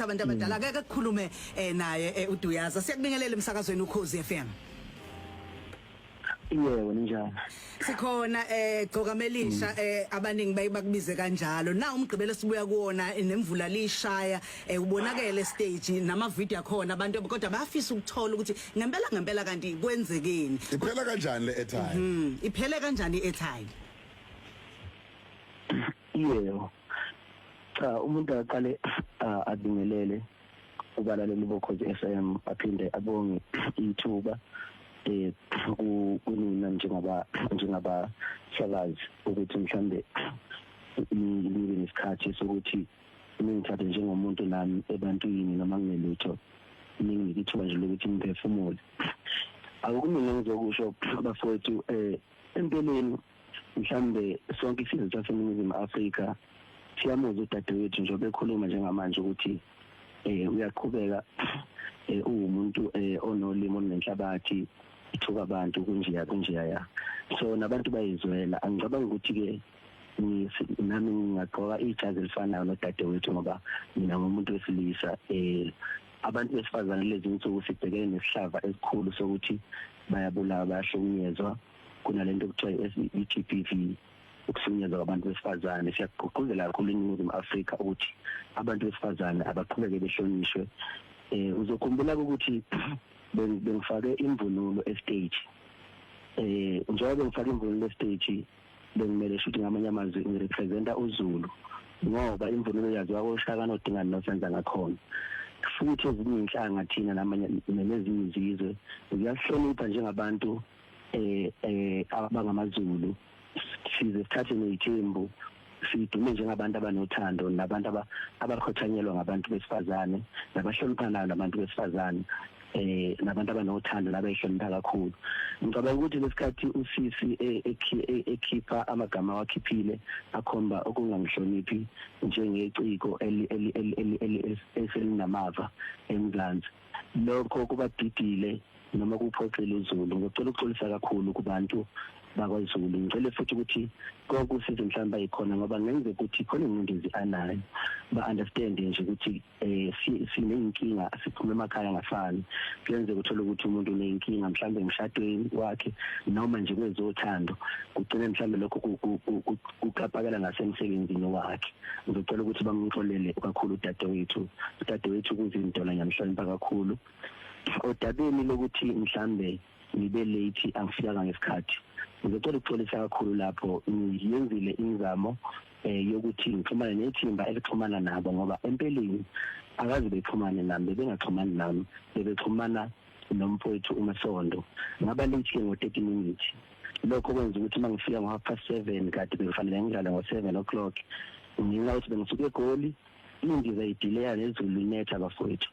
abantu abadala akeke kukhulume naye uDuyaza. Siyakubingelela emsakazweni Ukhozi FM. Yebo njani. Sikhona Gcokamelisha abaningi bayibakubize kanjalo. Na umgqibelo sibuya kuona nemvula lishaya ubonakele stage nama video akhona abantu kodwa bayafisa ukuthola ukuthi ngempela kanti kwenzekeni. Iphela kanjani le airtime? Iphele kanjani airtime? Yebo. Cha umuntu aqale adingelele ubalaleli bokhozi FM aphinde abonge ithuba kunina njengaba sakazi ukuthi mhlambe nibe nesikhathi sokuthi ngithathe njengomuntu nami ebantwini noma nginelutho ngikithuba nje lokuthi ngiphefumule. Akukuningi ngizokusho bafowethu empeleni mhlambe sonke isizwe saseNingizimu Afrika siyamuzwa udadewethu nje bekhuluma njengamanje ukuthi uyaqhubeka umuntu onolimo nenhlabathi ithuka abantu kunjiya ya. So nabantu bayizwela angicabanga ukuthi ke nami ngingaqoka ijazi elifanayo nodadewethu ngoba mina ngumuntu wesilisa. Abantu besifazane lezi insuku sibhekene nesihlava esikhulu sokuthi bayabulawa bayahlukunyezwa kunalento okuthiwa i-GBV ukuhlukunyezwa kwabantu besifazane. Siyagqugquzela kakhulu eNingizimu Afrika ukuthi abantu besifazane abaqhubeke behlonishwe. Uzokhumbula ukuthi bengifake imvunulo estage njengoba ngifake imvunulo estage bengimele futhi ngamanye amazwi ngirepresenta uZulu ngoba imvunulo yaziwa koShaka noDingani noSenza ngakhona futhi ezinye inhlanga thina namanye nezinye izizwe ziyahlonipha njengabantu abangamaZulu size sithathe nezithembu sidume njengabantu abanothando nabantu abakhothanyelwa ngabantu besifazane nabahloniphanayo nabantu besifazane nabantu abanothando nabayihlonipha kakhulu. Ngicabanga ukuthi lesikhathi usisi ekhipha amagama wakhiphile akhomba okungangihloniphi njengeciko eselinamava eMzansi lokho kubadidile noma kuphoxela uZulu. Ngicela ukuxolisa kakhulu kubantu bakwaZulu. Ngicela futhi ukuthi kokusiza mhlawumbe ayikhona ngoba ngenze ukuthi khona ingcindezi anayo ba-understand nje ukuthi sineyinkinga siphuma emakhaya ngafani kuyenze ukuthola ukuthi umuntu uneyinkinga mhlawumbe emshadweni wakhe noma nje kwezothando kugcine mhlawumbe lokho kuqapakela ngasemsebenzini wakhe. Ngicela ukuthi bangixolele kakhulu udadewethu kuzintola nyamhlonipha kakhulu odabeni lokuthi mhlambe nibe late angifikanga ngesikhathi. Ngicela ukuxolisa kakhulu lapho ngiyenzile ingizamo yokuthi ngixhumane nethimba elixhumana nabo ngoba empeleni akazi bexhumane nami bengaxhumani nami bebexhumana nomfowethu uMasondo ngaba late ngo30 minutes. Lokho kwenza ukuthi mangifika ngo7 kade befanele ngidlale ngo7 o'clock nginga ukuthi bengisuke eGoli indiza idelay nezulu netha bafowethu.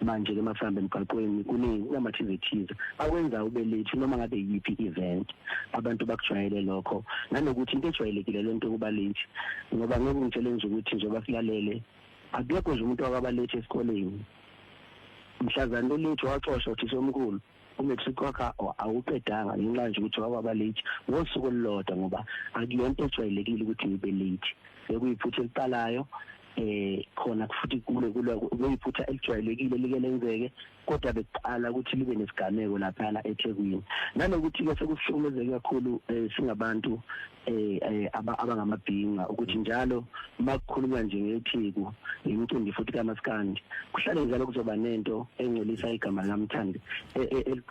Manje ke mafambe emgaqweni kunamathizithiza akwenza ube late noma ngabe yipi event abantu bakujwayele lokho nanokuthi into ejwayelekile lento kuba late ngoba ngeke ngitshele nje ukuthi njengoba silalele akuyekho nje umuntu wakaba late esikoleni mhlazana late waxoshwa uthi somkhulu umetric wakhe awuqedanga ngenxa nje ukuthi wakaba late ngosuku olulodwa ngoba akuyonto ejwayelekile ukuthi ngibe late bekuyiphutha eliqalayo khona futhi kuyiphutha elijwayelekile like lenzeke kodwa beqala ukuthi libe nesigameko lapha eThekwini nanokuthi ke sekuhlukumezeke kakhulu singabantu abangamabhinga ukuthi njalo makukhulunywa nje ngeTheku imicimbi futhi kaMaskandi kuhlale njalo kuzoba nento engcolisa igama likaMthandi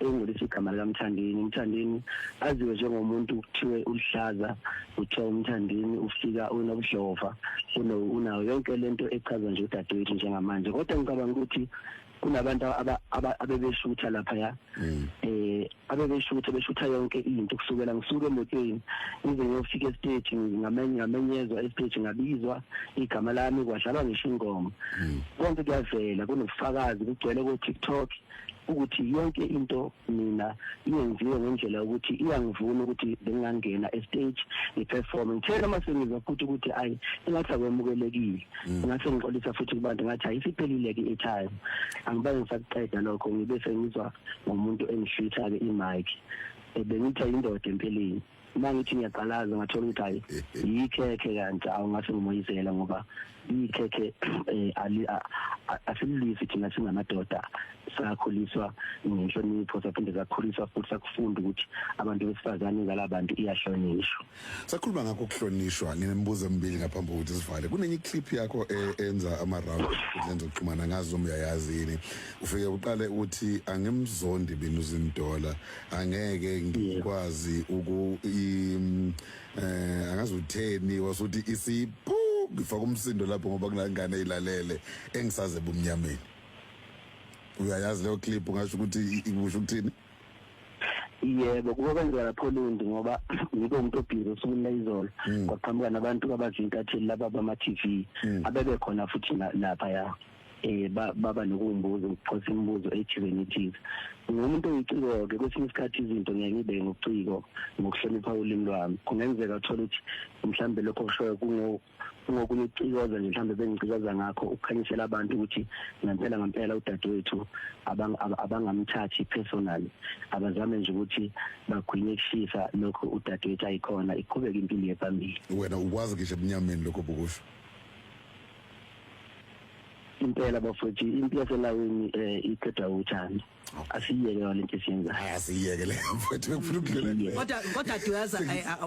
engcolisa igama likaMthandeni. Mthandeni aziwe njengomuntu kuthiwe ulihlaza uthiwa uMthandeni ufika unobuhlova unayo yonke lento echaza nje udadewethu njengamanje kodwa ngicabanga ukuthi kunabantu abebeshutha lapha beshutha yonke into kusukela ngisuke emotweni ngize ngiyofika estage ngamenyezwa estage ngabizwa igama lami kwadlalwa ngisho ingoma konke kuyavela kunobufakazi kugcwele ku TikTok ukuthi yonke into mina iyenziwe ngendlela ukuthi iyangivuna ukuthi bengangena estage iperform ngithela masengizwa futhi ukuthi ayi engathi akwemukelekile ngase ngixolisa futhi kubantu ngathi ayisiphelile ke i-time angibange ngisaqeda lokho ngibe sengizwa ngomuntu engihlitha ke imic bengithi indoda empeleni mangithi ngiyaqalaza ngathola ukuthi hayi yikhekhe kanti awungase ngimoyizela ngoba ikhekhe asilisi thina singamadoda sakhuliswa ngenhlonipho saphinde sakhuliswa futhi sakufunda ukuthi abantu besifazane ngalabantu iyahlonishwa. Sakhuluma ngakho ukuhlonishwa nginembuzo emibili ngaphambi kokuthi sivale. Kunenye clip yakho enza ama-round lenzo kuxhumana ngazo uyayazi yini. Ufike uqale uthi angimzondi bini uzindola angeke ngikwazi angazi utheni wasuthi isiphu ngifaka umsindo lapho ngoba kunangane eyilalele engisaze bumnyameni. Uyayazi leyo clip ungasho ukuthi ikusho ukuthini? Yebo kuba kwenzeka lapho Lundi ngoba ngibe umuntu obhizi usukwini izolo kwaqhamuka nabantu abazintatheli laba bama TV abebe khona futhi lapha ya baba nokumbuza ukuphosa imibuzo ethizenithi ngumuntu oyiciko ke kwesinye isikhathi izinto ngeke ngibe ngokuciko ngokuhlonipha ulimi lwami kungenzeka uthola ukuthi mhlambe lokho kushoyo kungokunicikoza nje mhlambe bengicikoza ngakho ukukhanyisela abantu ukuthi ngempela udadewethu abangamthathi personally abazame nje ukuthi bagwinye kushisa lokho udadewethu ayikhona iqhubeka impilo yephambili. Wena ukwazi ngisho ebunyameni lokho bukusho impela bafowethu impilo yaselawini iqeda uthando asiyeke lento esiyenza asiyeke le mfowethu bekufuna ukudlula kodwa duyaza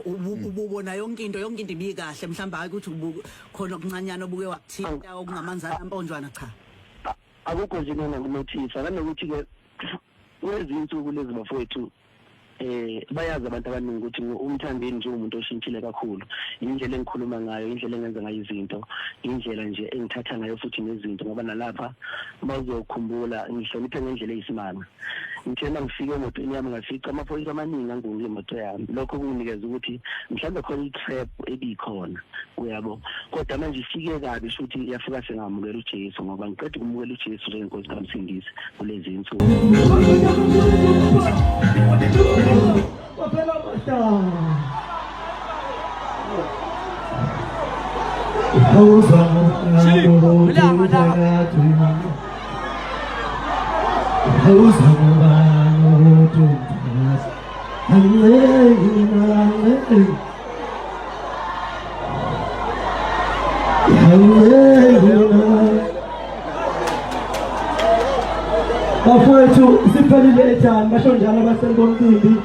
ububona yonke into ibikahle mhlamba hayi ukuthi khona okuncanyana obuke wakuthinta okungamanzana amponjwana cha akukho nje nokunothisa nanokuthi ke kwezinsuku lezi bafowethu bayazi abantu abaningi ukuthi Umthandeni nje umuntu oshintshile kakhulu indlela engikhuluma ngayo indlela engenza ngayo izinto indlela nje engithatha ngayo futhi nezinto ngoba nalapha bazokhumbula ngihloniphe ngendlela eyisimanga ngithena ngifike emotweni yami ngafica amaphoyisa amaningi angungile imoto yami lokho kunginikeza ukuthi mhlawumbe khona i-trap ebikhona uyabo kodwa manje ifike kabi futhi yafika sengamukela uJesu ngoba ngiqeda ukumukela uJesu njengenkosi kaMsindisi kulezi insuku. Papela basta. Bafowethu siphelile ethani basho njalo basenkontilili